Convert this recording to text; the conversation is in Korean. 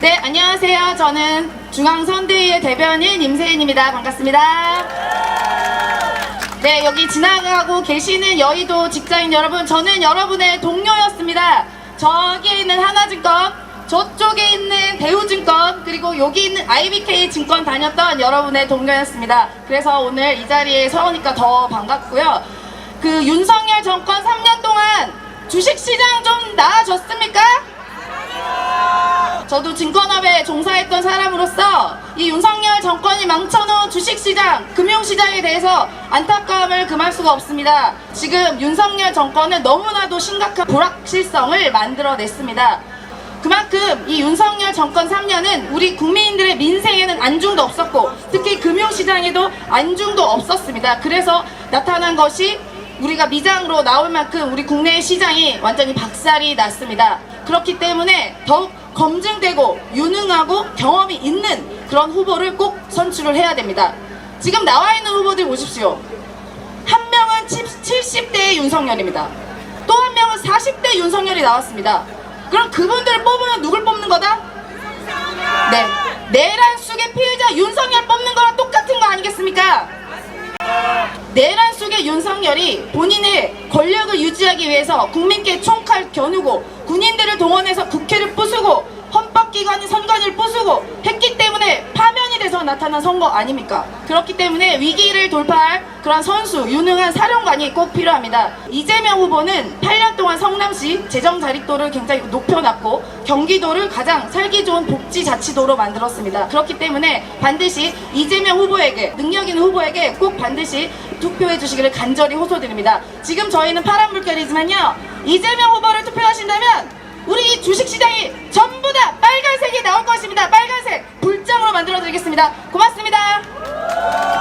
네, 안녕하세요. 저는 중앙선대위의 대변인 임세인입니다. 반갑습니다. 네, 여기 지나가고 계시는 여의도 직장인 여러분, 저는 여러분의 동료였습니다. 저기 있는 하나증권, 저쪽에 있는 대우증권, 그리고 여기 있는 IBK증권 다녔던 여러분의 동료였습니다. 그래서 오늘 이 자리에 서니까 더 반갑고요. 그 윤석열 정권 3년 동안 주식시장 좀 나아졌습니까? 저도 증권업에 종사했던 사람으로서 이 윤석열 정권이 망쳐놓은 주식시장, 금융시장에 대해서 안타까움을 금할 수가 없습니다. 지금 윤석열 정권은 너무나도 심각한 불확실성을 만들어냈습니다. 그만큼 이 윤석열 정권 3년은 우리 국민들의 민생에는 안중도 없었고 특히 금융시장에도 안중도 없었습니다. 그래서 나타난 것이 우리가 미장으로 나올 만큼 우리 국내의 시장이 완전히 박살이 났습니다. 그렇기 때문에 더욱 검증되고 유능하고 경험이 있는 그런 후보를 꼭 선출을 해야 됩니다. 지금 나와 있는 후보들 보십시오. 한 명은 70대의 윤석열입니다. 또 한 명은 40대 윤석열이 나왔습니다. 그럼 그분들을 뽑으면 누굴 뽑는 거다? 네, 내란 속의 피해자 윤석열 뽑는 거랑 똑같은 거 아니겠습니까? 내란 속의 윤석열이 본인의 권력을 유지하기 위해서 국민께 총칼 겨누고 군인들을 동원해서 국회를 부수고 헌법기관인 선관위를 부수고 했기 때문에 파면이 돼서 나타난 선거 아닙니까? 그렇기 때문에 위기를 돌파할 그런 선수, 유능한 사령관이 꼭 필요합니다. 이재명 후보는 8년 동안 성남시 재정 자립도를 굉장히 높여놨고 경기도를 가장 살기 좋은 복지자치도로 만들었습니다. 그렇기 때문에 반드시 이재명 후보에게, 능력 있는 후보에게 꼭 반드시 투표해 주시기를 간절히 호소드립니다. 지금 저희는 파란 물결이지만요, 이재명 후보를 투표하신다면 우리 이 주식시장이 전부 다 빨간색이 나올 것입니다. 빨간색 불장으로 만들어 드리겠습니다. 고맙습니다.